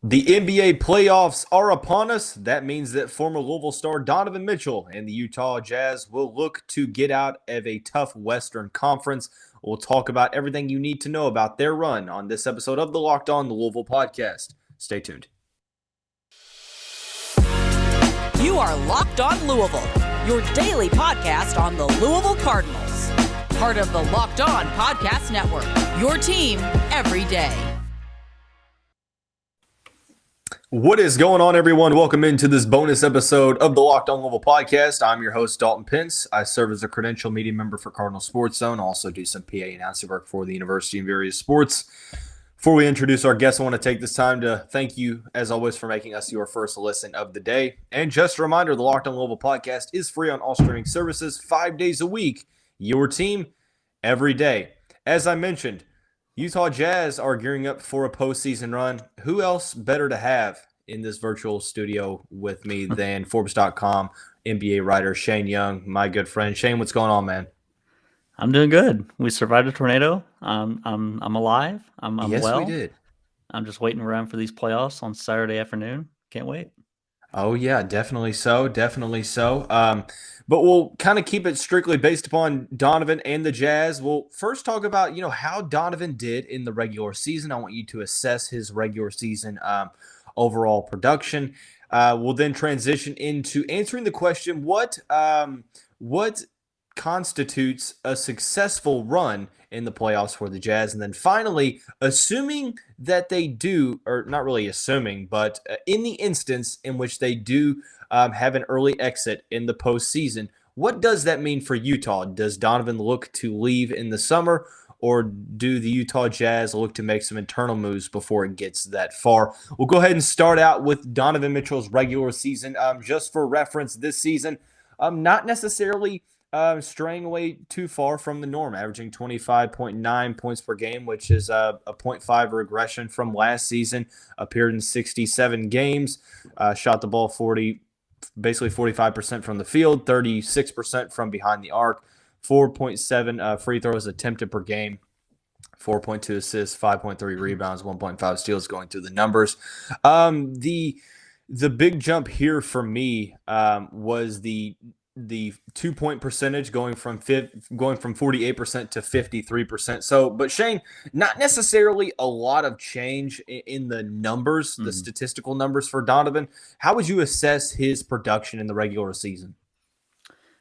The NBA playoffs are upon us. That means that former Louisville star Donovan Mitchell and the Utah Jazz will look to get out of a tough Western Conference. We'll talk about everything you need to know about their run on this episode of the Locked On Louisville podcast. Stay tuned. You are Locked On Louisville, your daily podcast on the Louisville Cardinals. Part of the Locked On Podcast Network, your team every day. What is going on, everyone? Welcome into this bonus episode of the Locked On Louisville podcast. I'm your host, Dalton Pence. I serve as a credential media member for Cardinal Sports Zone. I also do some PA announcing work for the university in various sports. Before we introduce our guests, I want to take this time to thank you, as always, for making us your first listen of the day. And just a reminder, the Locked On Louisville podcast is free on all streaming services 5 days a week. Your team every day. As I mentioned, Utah Jazz are gearing up for a postseason run. Who else better to have in this virtual studio with me than Forbes.com NBA writer Shane Young, my good friend. Shane, what's going on, man? I'm doing good. We survived a tornado. I'm alive. I'm yes, well. We did. I'm just waiting around for these playoffs on Saturday afternoon. Can't wait. Oh, yeah, definitely so. Definitely so. But we'll kind of keep it strictly based upon Donovan and the Jazz. We'll first talk about, how Donovan did in the regular season. I want you to assess his regular season overall production. We'll then transition into answering the question, what constitutes a successful run in the playoffs for the Jazz? And then finally, assuming that they do, or not really assuming, but in the instance in which they do have an early exit in the postseason, what does that mean for Utah? Does Donovan look to leave in the summer, or do the Utah Jazz look to make some internal moves before it gets that far? We'll go ahead and start out with Donovan Mitchell's regular season. Just for reference, this season, not necessarily straying away too far from the norm, averaging 25.9 points per game, which is a 0.5 regression from last season. Appeared in 67 games, shot the ball 45% from the field, 36% from behind the arc, 4.7 free throws attempted per game, 4.2 assists, 5.3 rebounds, 1.5 steals, going through the numbers. The big jump here for me was the 2-point percentage going from 48% to 53%. So, but Shane, not necessarily a lot of change in the numbers, the statistical numbers for Donovan. How would you assess his production in the regular season?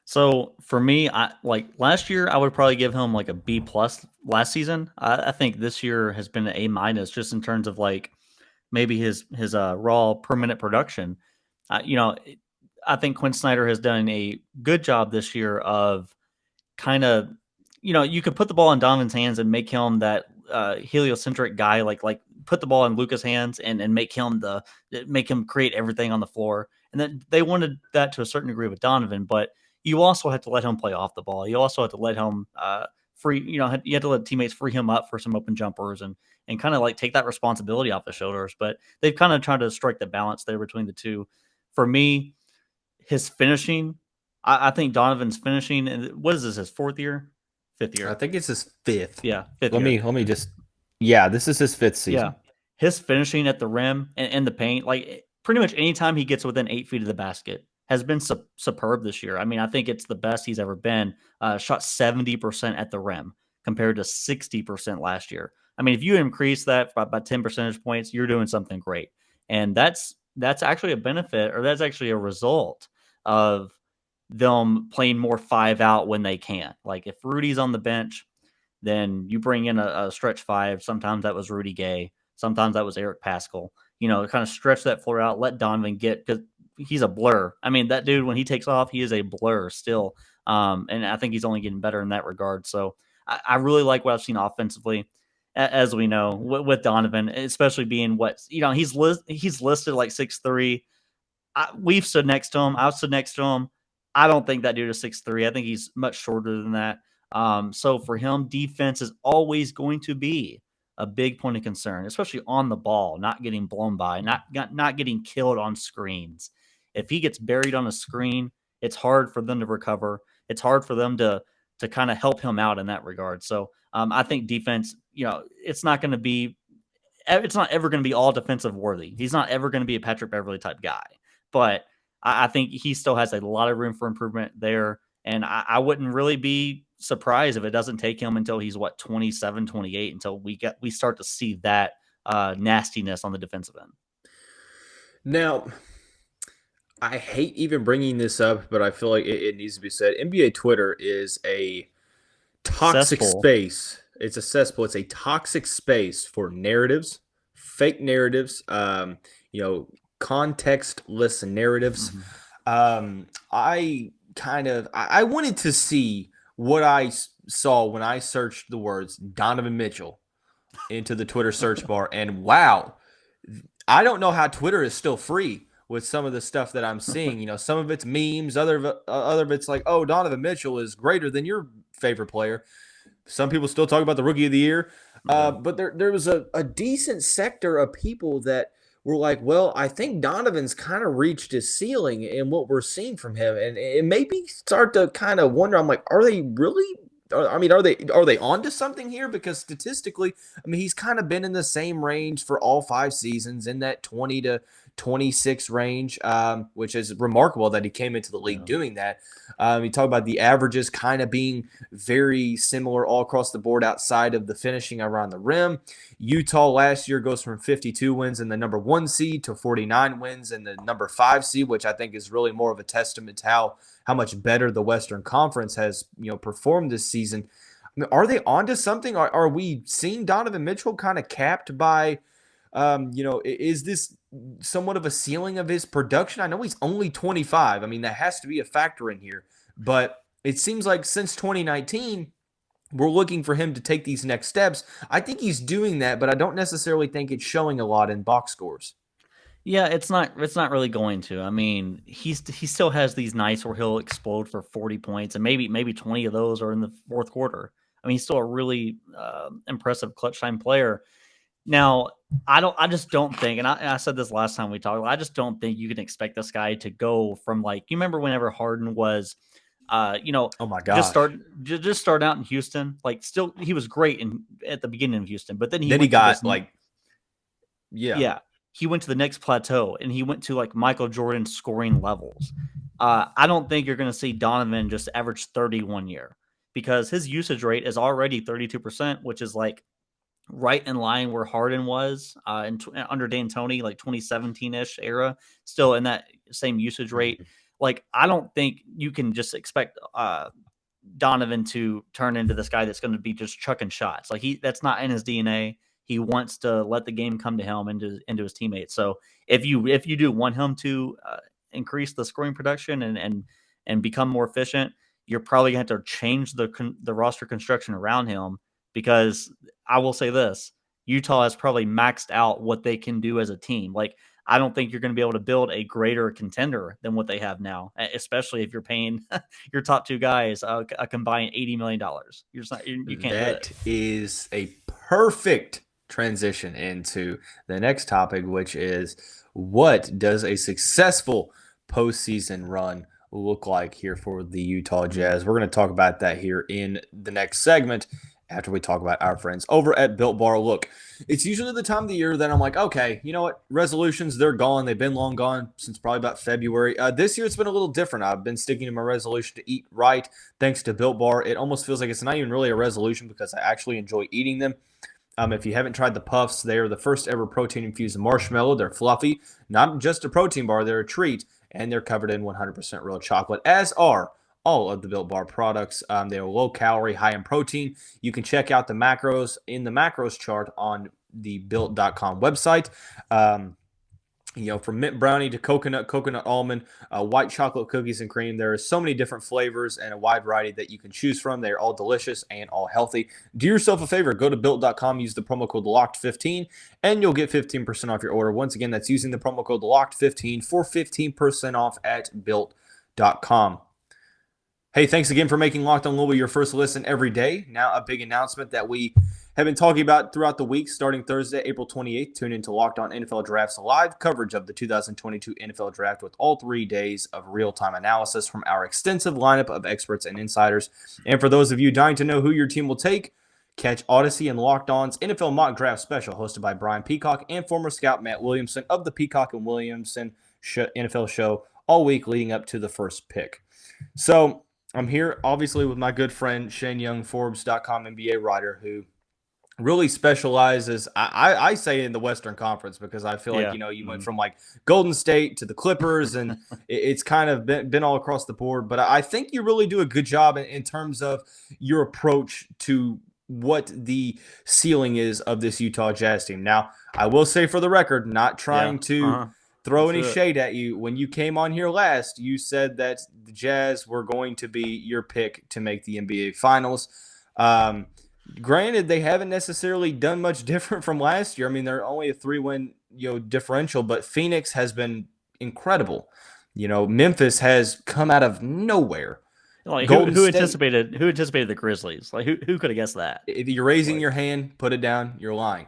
So for me, like last year, I would probably give him like a B plus last season. I think this year has been an A minus just in terms of like maybe his raw per minute production. I think Quinn Snyder has done a good job this year of kind of, you could put the ball in Donovan's hands and make him that heliocentric guy, like put the ball in Luka's hands and make him create everything on the floor. And then they wanted that to a certain degree with Donovan, but you also have to let him play off the ball. You also have to let him free, you have to let teammates free him up for some open jumpers and kind of like take that responsibility off his shoulders. But they've kind of tried to strike the balance there between the two. For me, his finishing, I think Donovan's finishing, and what is this, his fifth year? I think it's his fifth. Yeah, fifth year. Let me just, this is his fifth season. Yeah, his finishing at the rim and the paint, like pretty much anytime he gets within 8 feet of the basket, has been superb this year. I mean, I think it's the best he's ever been. Shot 70% at the rim compared to 60% last year. I mean, if you increase that by 10 percentage points, you're doing something great. And that's actually a benefit, or that's actually a result of them playing more 5 out when they can. Like if Rudy's on the bench, then you bring in a stretch 5. Sometimes that was Rudy Gay. Sometimes that was Eric Paschall. Kind of stretch that floor out, let Donovan get, because he's a blur. I mean, that dude, when he takes off, he is a blur still. And I think he's only getting better in that regard. So I really like what I've seen offensively, as we know, with Donovan, especially being he's listed like 6'3". We've stood next to him. I've stood next to him. I don't think that dude is 6'3". I think he's much shorter than that. So for him, defense is always going to be a big point of concern, especially on the ball, not getting blown by, not getting killed on screens. If he gets buried on a screen, it's hard for them to recover. It's hard for them to kind of help him out in that regard. So I think defense, it's not going to be it's not ever going to be all defensive worthy. He's not ever going to be a Patrick Beverley type guy. But I think he still has a lot of room for improvement there. And I wouldn't really be surprised if it doesn't take him until he's 27, 28, until we start to see that nastiness on the defensive end. Now, I hate even bringing this up, but I feel like it needs to be said. NBA Twitter is a toxic space. It's a cesspool. It's a toxic space for narratives, fake narratives, contextless narratives. Mm-hmm. I wanted to see what I saw when I searched the words Donovan Mitchell into the Twitter search bar, and wow, I don't know how Twitter is still free with some of the stuff that I'm seeing. Some of it's memes, other of it's like, oh, Donovan Mitchell is greater than your favorite player. Some people still talk about the rookie of the year. But there was a decent sector of people that were like, well, I think Donovan's kind of reached his ceiling in what we're seeing from him. And it made me start to kind of wonder, I'm like, are they really – are they onto something here? Because statistically, he's kind of been in the same range for all 5 seasons, in that 20 to 26 range, which is remarkable that he came into the league doing that. You talk about the averages kind of being very similar all across the board outside of the finishing around the rim. Utah last year goes from 52 wins in the number 1 seed to 49 wins in the number 5 seed, which I think is really more of a testament to how much better the Western Conference has performed this season. Are they onto something? Are we seeing Donovan Mitchell kind of capped by is this somewhat of a ceiling of his production? I know he's only 25. That has to be a factor in here. But it seems like since 2019, we're looking for him to take these next steps. I think he's doing that, but I don't necessarily think it's showing a lot in box scores. Yeah, it's not really going to. He still has these nights where he'll explode for 40 points, and maybe 20 of those are in the fourth quarter. He's still a really impressive clutch time player. Now, I just don't think, and I said this last time we talked, I just don't think you can expect this guy to go from, like, you remember whenever Harden was, oh my gosh, just start out in Houston, like, still he was great at the beginning of Houston, but then he he went to the next plateau, and he went to like Michael Jordan scoring levels. I don't think you're going to see Donovan just average 31 year, because his usage rate is already 32%, which is like right in line where Harden was under D'Antoni, like 2017-ish era, still in that same usage rate. Like, I don't think you can just expect Donovan to turn into this guy that's going to be just chucking shots. Like, that's not in his DNA. He wants to let the game come to him into his teammates. So if you do want him to increase the scoring production and become more efficient, you're probably going to have to change the roster construction around him, because I will say this, Utah has probably maxed out what they can do as a team. Like, I don't think you're going to be able to build a greater contender than what they have now, especially if you're paying your top 2 guys a combined $80 million. You can't do it. That is a perfect transition into the next topic, which is, what does a successful postseason run look like here for the Utah Jazz? We're going to talk about that here in the next segment, after we talk about our friends over at Built Bar. Look, it's usually the time of the year that I'm like, okay, you know what? Resolutions, they're gone. They've been long gone since probably about February. This year, it's been a little different. I've been sticking to my resolution to eat right, thanks to Built Bar. It almost feels like it's not even really a resolution, because I actually enjoy eating them. If you haven't tried the Puffs, they are the first ever protein-infused marshmallow. They're fluffy, not just a protein bar. They're a treat, and they're covered in 100% real chocolate, as are all of the Built Bar products. They are low-calorie, high in protein. You can check out the macros in the macros chart on the Built.com website. From mint brownie to coconut almond, white chocolate cookies and cream. There are so many different flavors and a wide variety that you can choose from. They're all delicious and all healthy. Do yourself a favor. Go to Built.com, use the promo code LOCKED15, and you'll get 15% off your order. Once again, that's using the promo code LOCKED15 for 15% off at Built.com. Hey, thanks again for making Locked on Louisville your first listen every day. Now, a big announcement that we have been talking about throughout the week. Starting Thursday, April 28th, tune into Locked On NFL Draft's live coverage of the 2022 NFL Draft with all 3 days of real-time analysis from our extensive lineup of experts and insiders. And for those of you dying to know who your team will take, Catch Odyssey and Locked On's NFL Mock Draft Special, hosted by Brian Peacock and former scout Matt Williamson of the Peacock and Williamson NFL show, all week leading up to the first pick. So I'm here, obviously, with my good friend Shane Young, Forbes.com NBA writer, who really specializes, I say, in the Western Conference, because I feel like, you went from like Golden State to the Clippers, and it's kind of been all across the board. But I think you really do a good job in terms of your approach to what the ceiling is of this Utah Jazz team. Now, I will say, for the record, not trying to throw any shade at you. When you came on here last, you said that the Jazz were going to be your pick to make the NBA Finals. Granted, they haven't necessarily done much different from last year. I mean, they're only a 3-win, differential, but Phoenix has been incredible. Memphis has come out of nowhere. Like, who anticipated the Grizzlies? Like, who could have guessed that? If you're raising your hand, put it down. You're lying.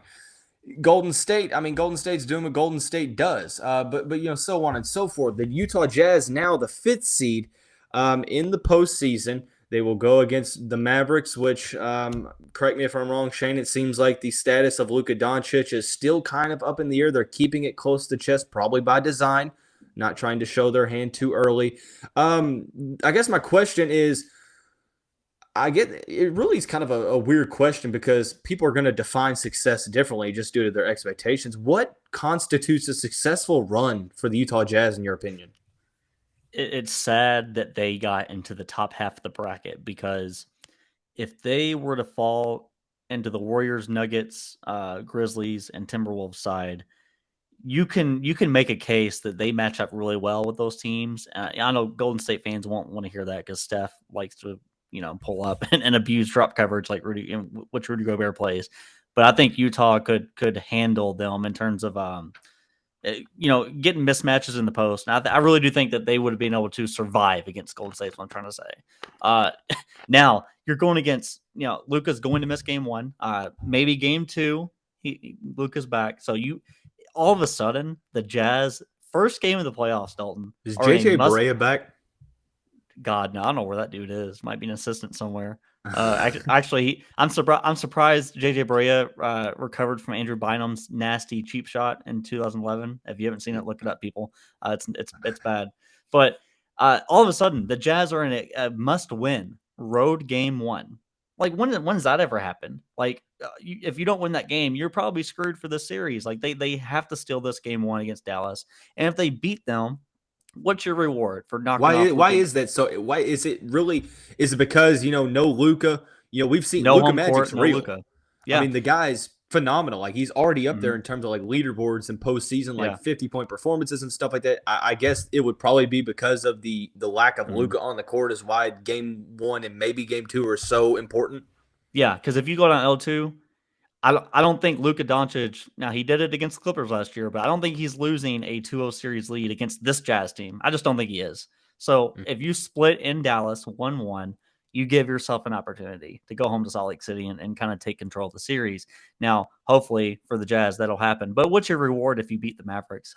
Golden State's doing what Golden State does. But so on and so forth. The Utah Jazz, now the 5th seed in the postseason. They will go against the Mavericks, which, correct me if I'm wrong, Shane, it seems like the status of Luka Doncic is still kind of up in the air. They're keeping it close to the chest, probably by design, not trying to show their hand too early. I guess my question is, it really is kind of a weird question, because people are going to define success differently just due to their expectations. What constitutes a successful run for the Utah Jazz, in your opinion? It's sad that they got into the top half of the bracket, because if they were to fall into the Warriors, Nuggets, Grizzlies, and Timberwolves side, you can make a case that they match up really well with those teams. I know Golden State fans won't want to hear that, because Steph likes to pull up and abuse drop coverage like which Rudy Gobert plays. But I think Utah could handle them in terms of getting mismatches in the post. And I really do think that they would have been able to survive against Golden State, is what I'm trying to say. Now, you're going against, Luka's going to miss game 1. Maybe game 2, Luka's back. So all of a sudden, the Jazz, first game of the playoffs, Dalton. Is JJ Barea back? God, no, I don't know where that dude is. Might be an assistant somewhere. Actually, I'm surprised JJ Barea recovered from Andrew Bynum's nasty cheap shot in 2011. If you haven't seen it, look it up, people. It's bad. But all of a sudden, the Jazz are in a must-win road game 1. Like, when does that ever happen? Like, if you don't win that game, you're probably screwed for the series. Like, they have to steal this game 1 against Dallas, and if they beat them, what's your reward for knocking off? Why is that? So why is it really? Is it because no Luka? We've seen Luka Magic's real. Luka. Yeah, I mean, the guy's phenomenal. Like, he's already up there in terms of like leaderboards and postseason, like 50-point performances and stuff like that. I guess it would probably be because of the lack of Luka on the court is why game 1 and maybe game 2 are so important. Yeah, because if you go down L2, I don't think Luka Doncic, now he did it against the Clippers last year, but I don't think he's losing a 2-0 series lead against this Jazz team. I just don't think he is. So if you split in Dallas 1-1, you give yourself an opportunity to go home to Salt Lake City and kind of take control of the series. Now, hopefully for the Jazz, that'll happen. But what's your reward if you beat the Mavericks?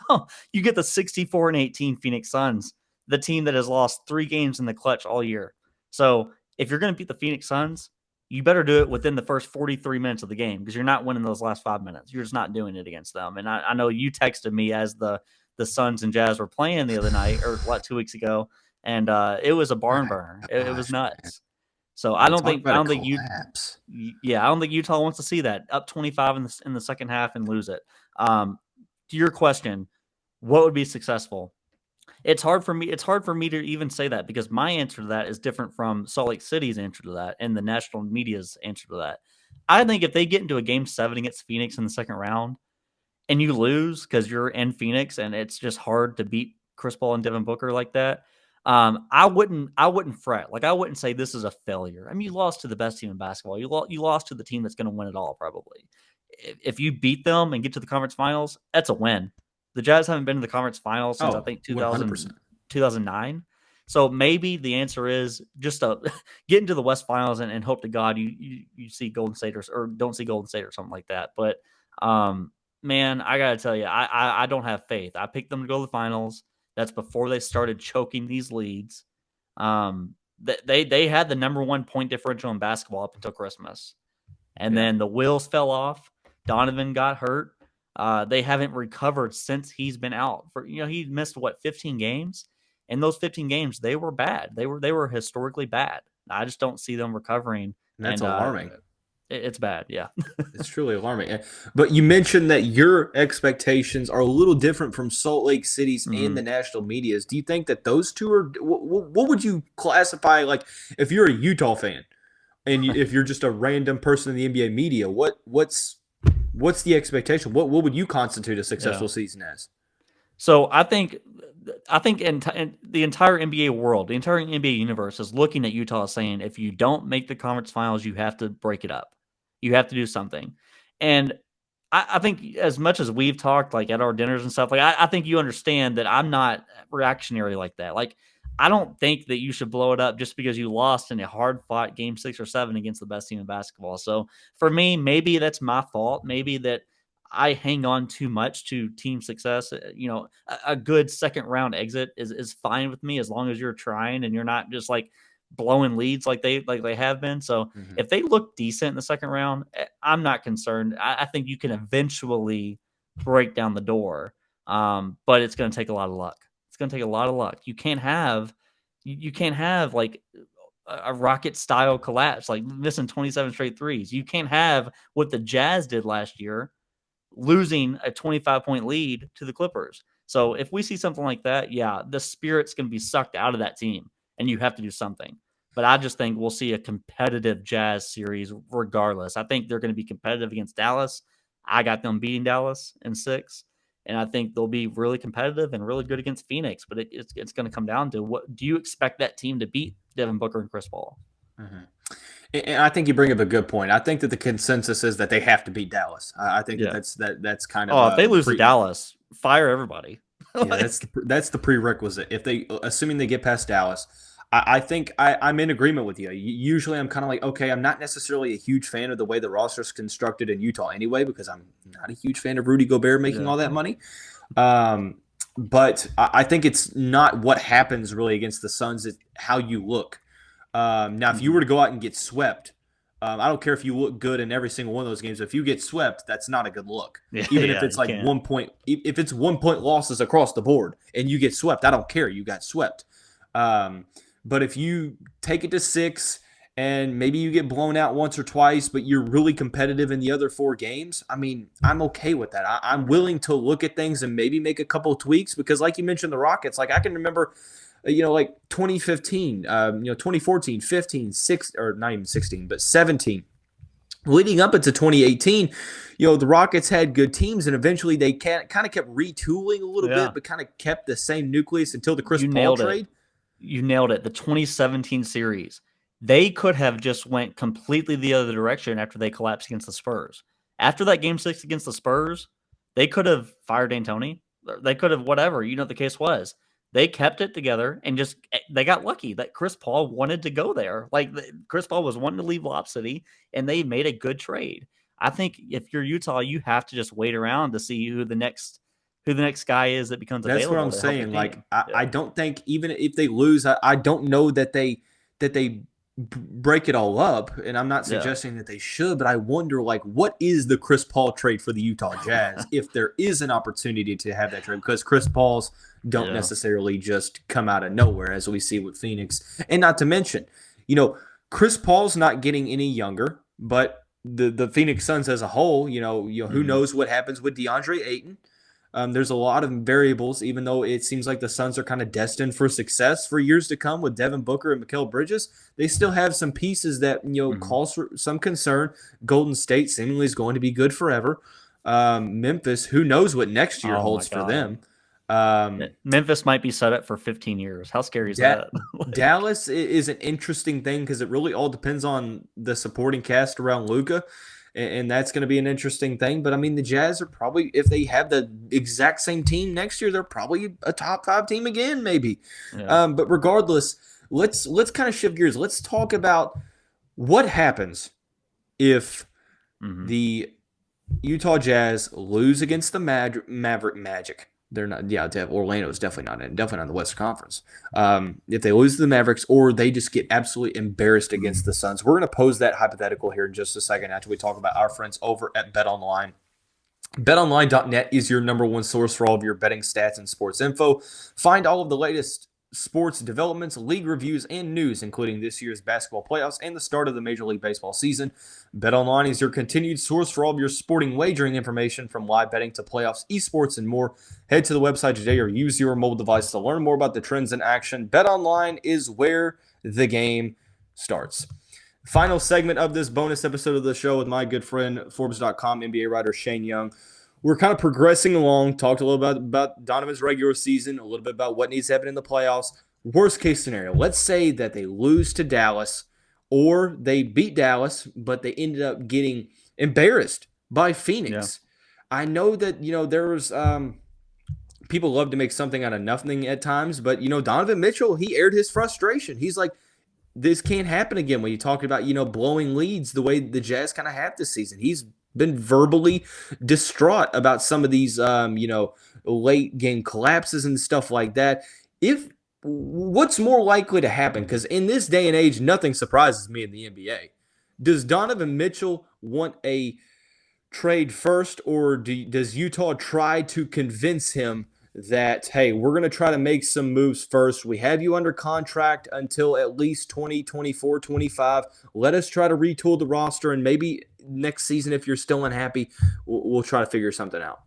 You get the 64-18 Phoenix Suns, the team that has lost 3 games in the clutch all year. So if you're going to beat the Phoenix Suns, you better do it within the first 43 minutes of the game, because you're not winning those last 5 minutes. You're just not doing it against them. And I know you texted me as the Suns and Jazz were playing the other night, or 2 weeks ago, and it was a barn burner. It was nuts. So I don't think Utah wants to see that up 25 in the second half and lose it. To your question, what would be successful? It's hard for me to even say that, because my answer to that is different from Salt Lake City's answer to that and the national media's answer to that. I think if they get into a game 7 against Phoenix in the second round and you lose because you're in Phoenix and it's just hard to beat Chris Paul and Devin Booker like that, I wouldn't fret. Like, I wouldn't say this is a failure. I mean, you lost to the best team in basketball. You lost to the team that's going to win it all, probably. If you beat them and get to the conference finals, that's a win. The Jazz haven't been to the conference finals since I think 2009. So maybe the answer is just get into the West Finals and hope to God you see Golden State or don't see Golden State or something like that. But man, I gotta tell you, I don't have faith. I picked them to go to the finals. That's before they started choking these leads. They had the number 1 point differential in basketball up until Christmas. And then the wheels fell off. Donovan got hurt. They haven't recovered since he's been out. He missed 15 games, and those 15 games they were bad. They were historically bad. I just don't see them recovering. And that's alarming. It's bad, yeah. It's truly alarming. But you mentioned that your expectations are a little different from Salt Lake City's and the national media's. Do you think that those two are? What would you classify, like, if you're a Utah fan and if you're just a random person in the NBA media? What's the expectation? What would you constitute a successful season as? So I think in the entire NBA world, the entire NBA universe is looking at Utah saying, if you don't make the conference finals, you have to break it up. You have to do something. And I think as much as we've talked, like at our dinners and stuff, like I think you understand that I'm not reactionary like that. Like, I don't think that you should blow it up just because you lost in a hard-fought game 6 or 7 against the best team in basketball. So for me, maybe that's my fault. Maybe that I hang on too much to team success. A good second-round exit is fine with me as long as you're trying and you're not just like blowing leads like they have been. So if they look decent in the second round, I'm not concerned. I think you can eventually break down the door, but it's going to take a lot of luck. It's going to take a lot of luck. You can't have like a rocket style collapse, like missing 27 straight threes. You can't have what the Jazz did last year, losing a 25-point lead to the Clippers. So if we see something like that, yeah, the spirit's going to be sucked out of that team, and you have to do something. But I just think we'll see a competitive Jazz series regardless. I think they're going to be competitive against Dallas. I got them beating Dallas in 6. And I think they'll be really competitive and really good against Phoenix. But it's going to come down to, what do you expect that team to beat Devin Booker and Chris Paul? And I think you bring up a good point. I think that the consensus is that they have to beat Dallas. I think that's kind of. If they lose to Dallas, fire everybody. That's the prerequisite. If assuming they get past Dallas, I think I'm in agreement with you. Usually I'm kind of like, okay, I'm not necessarily a huge fan of the way the roster's constructed in Utah anyway, because I'm not a huge fan of Rudy Gobert making all that money. But I think it's not what happens really against the Suns, it's how you look. Now, if you were to go out and get swept, I don't care if you look good in every single one of those games. If you get swept, that's not a good look. Even if it's like 1 point, if it's 1 point losses across the board and you get swept, I don't care. You got swept. But if you take it to 6 and maybe you get blown out once or twice, but you're really competitive in the other 4 games, I mean, I'm okay with that. I'm willing to look at things and maybe make a couple of tweaks because, like you mentioned, the Rockets, like I can remember, like 2015, 2014, 15, 6, or not even 16, but 17. Leading up into 2018, the Rockets had good teams, and eventually they kind of kept retooling a little bit, but kind of kept the same nucleus until the Chris Paul trade. You nailed it. The 2017 series, they could have just went completely the other direction after they collapsed against the Spurs. After that game 6 against the Spurs, they could have fired D'Antoni. They could have whatever, the case was. They kept it together and they got lucky that Chris Paul wanted to go there. Like Chris Paul was wanting to leave Lob City, and they made a good trade. I think if you're Utah, you have to just wait around to see who the next guy is that becomes available. That's what I'm saying. Like, I don't think even if they lose, I don't know that they break it all up. And I'm not suggesting that they should, but I wonder, like, what is the Chris Paul trade for the Utah Jazz if there is an opportunity to have that trade? Because Chris Paul's don't necessarily just come out of nowhere, as we see with Phoenix. And not to mention, Chris Paul's not getting any younger, but the Phoenix Suns as a whole, who knows what happens with DeAndre Ayton. There's a lot of variables, even though it seems like the Suns are kind of destined for success for years to come with Devin Booker and Mikal Bridges. They still have some pieces that, cause for some concern. Golden State seemingly is going to be good forever. Memphis, who knows what next year holds for them. Memphis might be set up for 15 years. How scary is that? Dallas is an interesting thing because it really all depends on the supporting cast around Luka. And that's going to be an interesting thing. But, I mean, the Jazz are probably, if they have the exact same team next year, they're probably a top 5 team again, maybe. Yeah. But regardless, let's kind of shift gears. Let's talk about what happens if the Utah Jazz lose against the Maverick Magic. They're not. Yeah, Orlando's definitely not in. Definitely not in the Western Conference. If they lose to the Mavericks or they just get absolutely embarrassed against the Suns, we're going to pose that hypothetical here in just a second after we talk about our friends over at BetOnline. BetOnline.net is your number one source for all of your betting stats and sports info. Find all of the latest sports developments, league reviews, and news, including this year's basketball playoffs and the start of the Major League Baseball season. BetOnline is your continued source for all of your sporting wagering information, from live betting to playoffs, esports, and more. Head to the website today or use your mobile device to learn more about the trends in action. BetOnline is where the game starts. Final segment of this bonus episode of the show with my good friend, Forbes.com NBA writer Shane Young. We're kind of progressing along, talked a little bit about Donovan's regular season, a little bit about what needs to happen in the playoffs. Worst case scenario, let's say that they lose to Dallas or they beat Dallas, but they ended up getting embarrassed by Phoenix. Yeah. I know that, there was people love to make something out of nothing at times, but, Donovan Mitchell, he aired his frustration. He's like, this can't happen again when you talk about, blowing leads the way the Jazz kind of have this season. He's been verbally distraught about some of these, late game collapses and stuff like that. What's more likely to happen? Because in this day and age, nothing surprises me in the NBA. Does Donovan Mitchell want a trade first, or does Utah try to convince him that, hey, we're going to try to make some moves first. We have you under contract until at least 2024, 25. Let us try to retool the roster, and maybe next season, if you're still unhappy, we'll try to figure something out.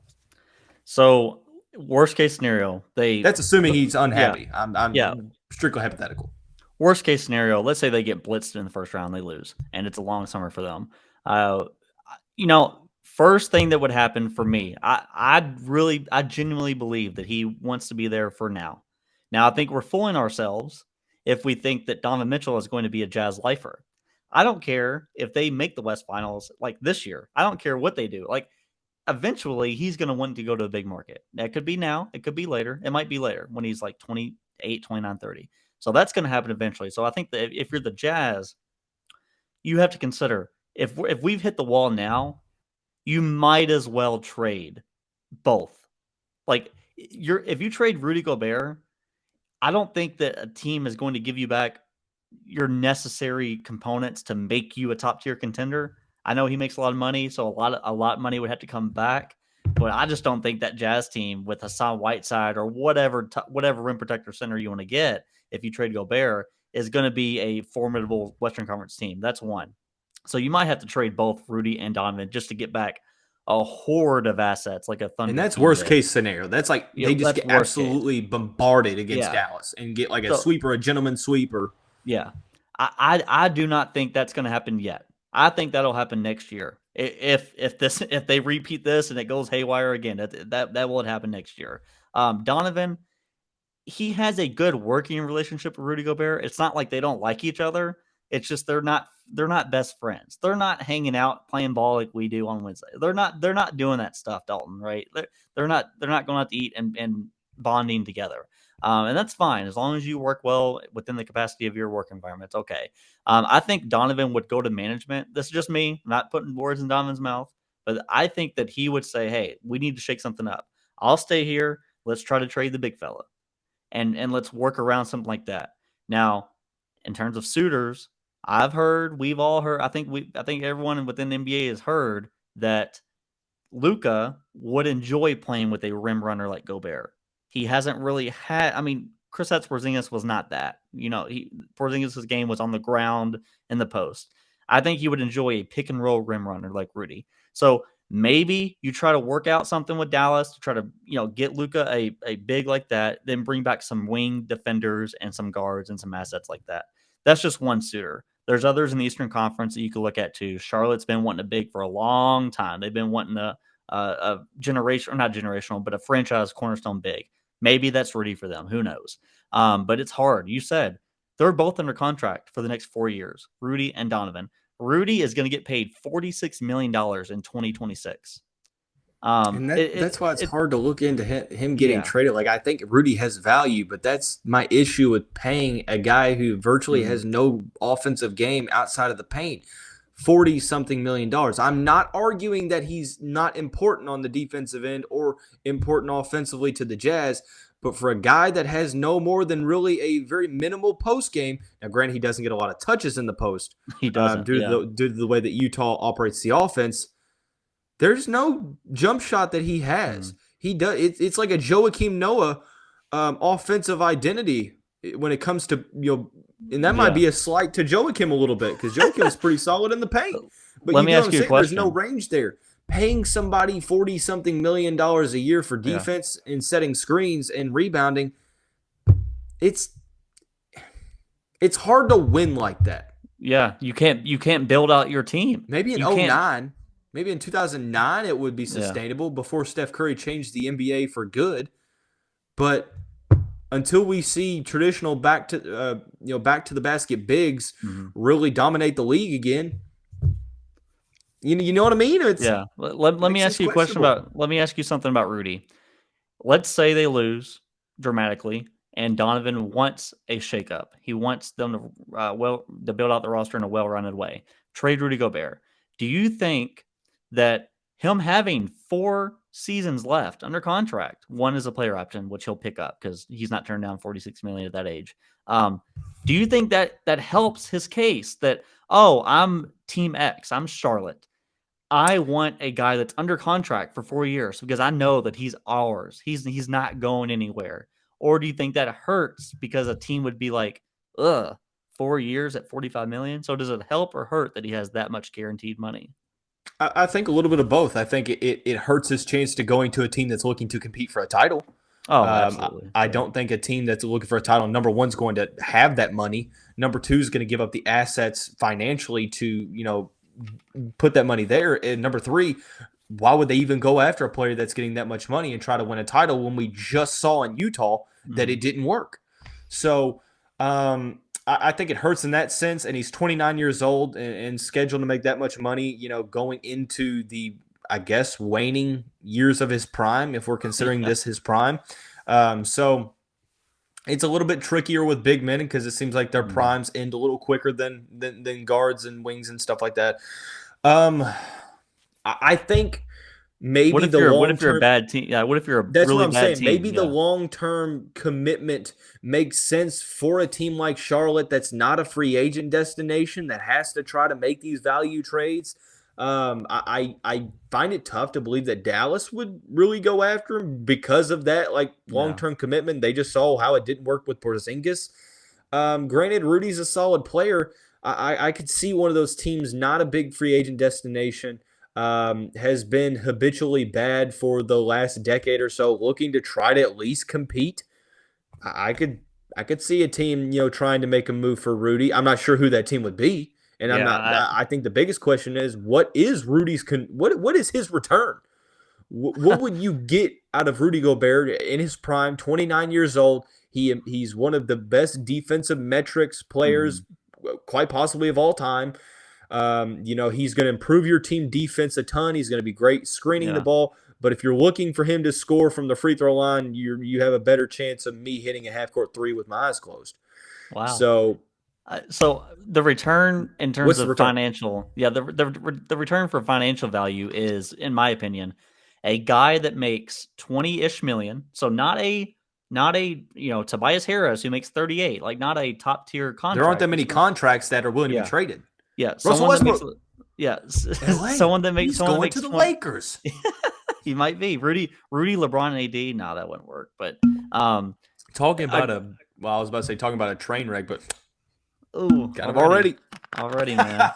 So, worst case scenario, that's assuming he's unhappy. Yeah. I'm strictly hypothetical. Worst case scenario, let's say they get blitzed in the first round, they lose, and it's a long summer for them. First thing that would happen for me, I genuinely believe that he wants to be there for now. Now, I think we're fooling ourselves if we think that Donovan Mitchell is going to be a Jazz lifer. I don't care if they make the West Finals like this year. I don't care what they do. Like, eventually, he's going to want to go to a big market. That could be now. It could be later. It might be later when he's like 28, 29, 30. So that's going to happen eventually. So I think that if you're the Jazz, you have to consider, if we've hit the wall now, you might as well trade both. Like, if you trade Rudy Gobert, I don't think that a team is going to give you back your necessary components to make you a top tier contender. I know he makes a lot of money, so a lot of money would have to come back. But I just don't think that Jazz team with Hassan Whiteside or whatever rim protector center you want to get, if you trade Gobert, is going to be a formidable Western Conference team. That's one. So you might have to trade both Rudy and Donovan just to get back a horde of assets like a Thunder. And that's worst case scenario. That's like they just get absolutely bombarded against Dallas and get like a sweep or a gentleman sweep or. Yeah. I do not think that's going to happen yet. I think that'll happen next year. If they repeat this and it goes haywire again, that will happen next year. Donovan, he has a good working relationship with Rudy Gobert. It's not like they don't like each other. It's just they're not best friends. They're not hanging out playing ball like we do on Wednesday. They're not doing that stuff, Dalton, right? They're not going out to eat and bonding together. And that's fine as long as you work well within the capacity of your work environment. It's okay. I think Donovan would go to management. This is just me, not putting words in Donovan's mouth, but I think that he would say, hey, we need to shake something up. I'll stay here. Let's try to trade the big fella. And let's work around something like that. Now, in terms of suitors, we've all heard, I think everyone within the NBA has heard that Luka would enjoy playing with a rim runner like Gobert. He hasn't really had, Kristaps Porzingis was not that. Porzingis' game was on the ground in the post. I think he would enjoy a pick and roll rim runner like Rudy. So maybe you try to work out something with Dallas to try to, get Luka a big like that, then bring back some wing defenders and some guards and some assets like that. That's just one suitor. There's others in the Eastern Conference that you could look at too. Charlotte's been wanting a big for a long time. They've been wanting a generation, or not generational, but a franchise cornerstone big. Maybe that's Rudy for them. Who knows? But it's hard. You said they're both under contract for the next 4 years, Rudy and Donovan. Rudy is going to get paid $46 million in 2026. And that's why it's hard to look into him getting traded. Like, I think Rudy has value, but that's my issue with paying a guy who virtually has no offensive game outside of the paint $40-something million. I'm not arguing that he's not important on the defensive end or important offensively to the Jazz, but for a guy that has no more than really a very minimal post game, now granted he doesn't get a lot of touches in the post, He doesn't. due to the way that Utah operates the offense. There's no jump shot that he has. He does. It's like a Joakim Noah offensive identity when it comes to, and that might be a slight to Joakim a little bit because Joakim is pretty solid in the paint. But Let me ask you a question. There's no range there. Paying somebody $40-something million a year for defense and setting screens and rebounding, it's hard to win like that. Yeah, you can't build out your team. Maybe in 2009, maybe in 2009 it would be sustainable before Steph Curry changed the NBA for good. But until we see traditional back to the basket bigs really dominate the league again, you know what I mean? Let me ask you a question let me ask you something about Rudy. Let's say they lose dramatically and Donovan wants a shakeup. He wants them to build out the roster in a well-rounded way. Trade Rudy Gobert. Do you think that him having 4 seasons left under contract, one is a player option, which he'll pick up because he's not turned down $46 million at that age. Do you think that helps his case that, I'm Team X, I'm Charlotte, I want a guy that's under contract for 4 years because I know that he's ours. He's not going anywhere. Or do you think that hurts because a team would be like, 4 years at $45 million? So does it help or hurt that he has that much guaranteed money? I think a little bit of both. I think it hurts his chance to going to a team that's looking to compete for a title. Oh, absolutely. I don't think a team that's looking for a title, number one, is going to have that money. Number two is going to give up the assets financially to, put that money there. And number three, why would they even go after a player that's getting that much money and try to win a title when we just saw in Utah that it didn't work? So I think it hurts in that sense. And he's 29 years old and scheduled to make that much money, going into the, I guess, waning years of his prime, if we're considering this his prime. So it's a little bit trickier with big men because it seems like their primes end a little quicker than guards and wings and stuff like that. I think maybe what if you're a bad team? Yeah, what if you're a that's really what I'm bad saying. team? Maybe the long-term commitment makes sense for a team like Charlotte that's not a free agent destination that has to try to make these value trades. I find it tough to believe that Dallas would really go after him because of that long-term commitment. They just saw how it didn't work with Porzingis. Granted, Rudy's a solid player. I could see one of those teams, not a big free agent destination, has been habitually bad for the last decade or so, looking to try to at least compete. I could see a team, trying to make a move for Rudy. I'm not sure who that team would be. And I think the biggest question is, what is Rudy's what is his return? What would you get out of Rudy Gobert in his prime, 29 years old? He's one of the best defensive metrics players, quite possibly of all time. He's going to improve your team defense a ton. He's going to be great screening the ball. But if you're looking for him to score from the free throw line, you have a better chance of me hitting a half-court three with my eyes closed. Wow. So the return in terms of financial, the return for financial value is, in my opinion, a guy that makes 20-ish million. So not a Tobias Harris who makes 38, like not a top tier contract. There aren't that many contracts that are willing to be traded. Yeah, Russell Westbrook. Someone that makes going to the Lakers. He might be Rudy, LeBron, and AD. No, that wouldn't work. But talking about a train wreck, but already, man.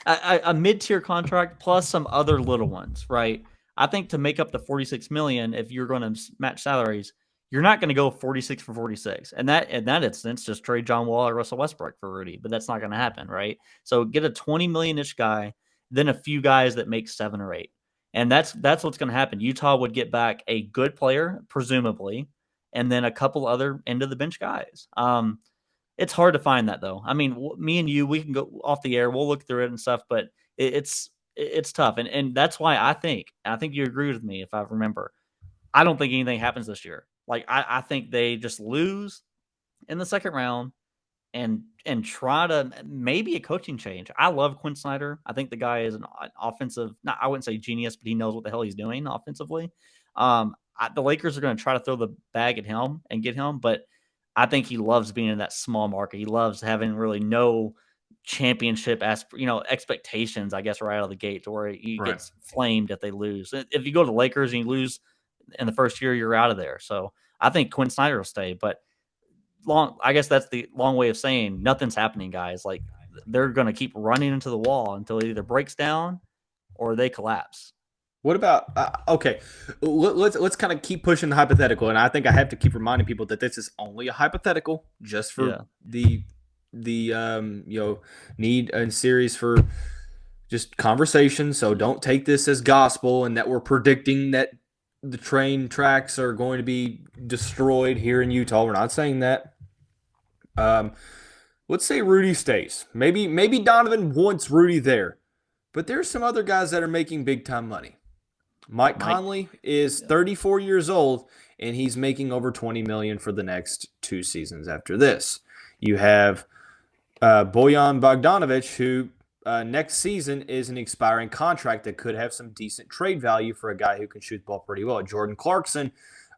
A mid-tier contract plus some other little ones, right? I think to make up the $46 million, if you're going to match salaries, you're not going to go 46 for 46. And that in that instance, just trade John Wall or Russell Westbrook for Rudy, but that's not going to happen, right? So get a 20 million-ish guy, then a few guys that make 7 or 8. And that's what's going to happen. Utah would get back a good player, presumably, and then a couple other end-of-the-bench guys. It's hard to find that, though. I mean, me and you, we can go off the air. We'll look through it and stuff, but it's tough. And that's why I think you agree with me, if I remember. I don't think anything happens this year. Like, I think they just lose in the second round, and try to maybe a coaching change. I love Quinn Snyder. I think the guy is an offensive, not, I wouldn't say genius, but he knows what the hell he's doing offensively. The Lakers are going to try to throw the bag at him and get him, but I think he loves being in that small market. He loves having really no championship expectations, I guess, right out of the gate, to where he gets flamed if they lose. If you go to the Lakers and you lose in the first year, you're out of there. So I think Quinn Snyder will stay, but I guess that's the long way of saying nothing's happening, guys. Like, they're going to keep running into the wall until it either breaks down or they collapse. What about okay? Let's kind of keep pushing the hypothetical, and I think I have to keep reminding people that this is only a hypothetical, just for the need and series for just conversation. So don't take this as gospel and that we're predicting that the train tracks are going to be destroyed here in Utah. We're not saying that. Let's say Rudy stays. Maybe Donovan wants Rudy there, but there's some other guys that are making big time money. Mike Conley is 34 years old, and he's making over $20 million for the next 2 seasons after this. You have Bojan Bogdanovic, who next season is an expiring contract that could have some decent trade value for a guy who can shoot the ball pretty well. Jordan Clarkson,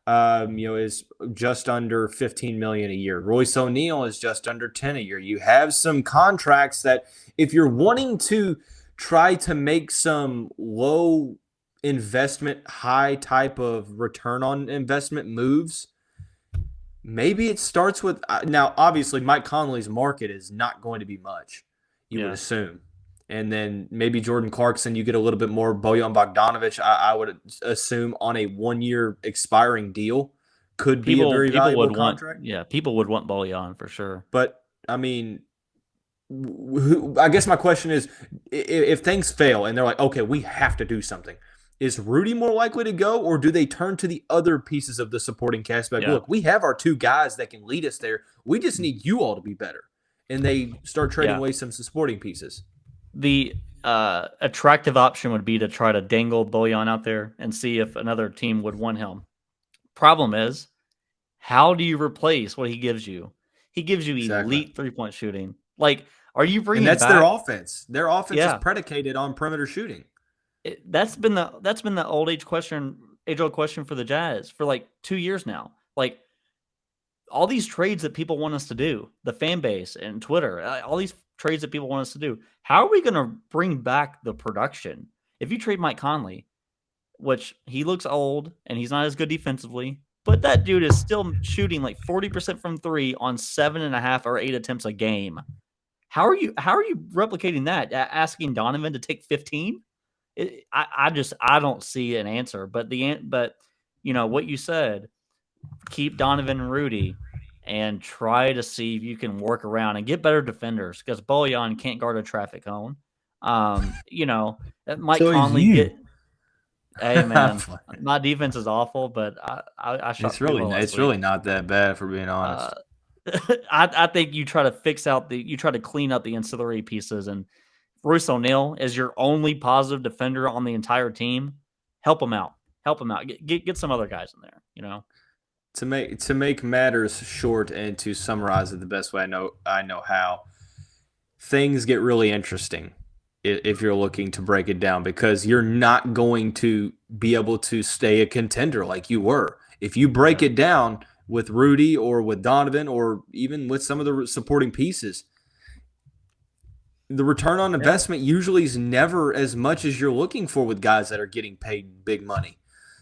is just under $15 million a year. Royce O'Neal is just under $10 a year. You have some contracts that, if you're wanting to try to make some low investment, high type of return on investment moves, maybe it starts with now. Obviously, Mike Conley's market is not going to be much, you would assume. And then maybe Jordan Clarkson, you get a little bit more. Bojan Bogdanovic, I would assume, on a 1-year expiring deal, could be a very valuable contract. People would want Bojan for sure. But, I mean, I guess my question is, if things fail and they're like, okay, we have to do something, is Rudy more likely to go, or do they turn to the other pieces of the supporting cast? Like, look, we have our 2 guys that can lead us there. We just need you all to be better. And they start trading away some supporting pieces. The attractive option would be to try to dangle Bojan out there and see if another team would want him. Problem is, how do you replace what he gives you? He gives you elite 3-point shooting. Like, are you bringing? And that's their offense. Their offense is predicated on perimeter shooting. That's been the old age old question for the Jazz for like 2 years now. Like, all these trades that people want us to do, the fan base and Twitter, all these trades that people want us to do. How are we going to bring back the production? If you trade Mike Conley, which he looks old and he's not as good defensively, but that dude is still shooting like 40% from 3 on 7.5 or 8 attempts a game. How are you replicating that? Asking Donovan to take 15? I don't see an answer. But what you said, keep Donovan and Rudy and try to see if you can work around and get better defenders, because Bojan can't guard a traffic cone. Mike Conley hey man, my defense is awful, but I shot. It's really not that bad, for being honest. I think you try to clean up the ancillary pieces, and Royce O'Neal is your only positive defender on the entire team. Help him out. Get some other guys in there. To make matters short and to summarize it the best way I know how, things get really interesting if you're looking to break it down, because you're not going to be able to stay a contender like you were. If you break it down with Rudy or with Donovan or even with some of the supporting pieces, the return on investment usually is never as much as you're looking for with guys that are getting paid big money.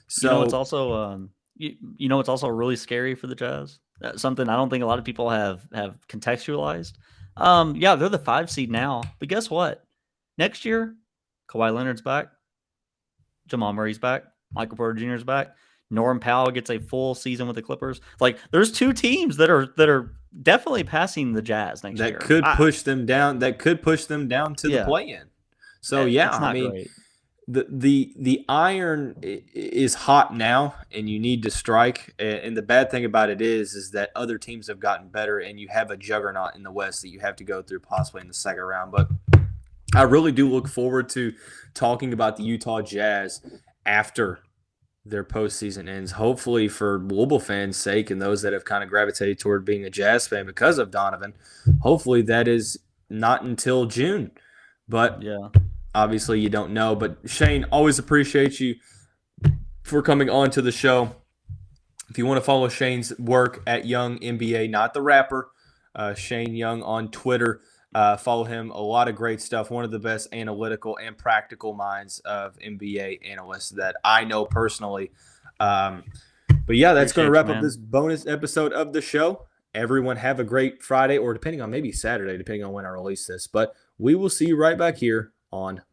So it's also it's also really scary for the Jazz. That's something I don't think a lot of people have contextualized. They're the 5 seed now, but guess what? Next year, Kawhi Leonard's back, Jamal Murray's back, Michael Porter Jr.'s back, Norman Powell gets a full season with the Clippers. Like, there's 2 teams that are definitely passing the Jazz next year. That could push them down to the play-in. So great. The iron is hot now, and you need to strike. And the bad thing about it is that other teams have gotten better, and you have a juggernaut in the West that you have to go through possibly in the second round. But I really do look forward to talking about the Utah Jazz after their postseason ends. Hopefully, for Louisville fans' sake and those that have kind of gravitated toward being a Jazz fan because of Donovan, hopefully that is not until June. But Yeah. obviously, you don't know. But Shane, always appreciate you for coming on to the show. If you want to follow Shane's work at Young NBA, not the rapper, Shane Young on Twitter, follow him. A lot of great stuff. One of the best analytical and practical minds of NBA analysts that I know personally. But yeah, that's going to wrap up this bonus episode of the show. Everyone have a great Friday, or depending on maybe Saturday, depending on when I release this. But we will see you right back here on Monday.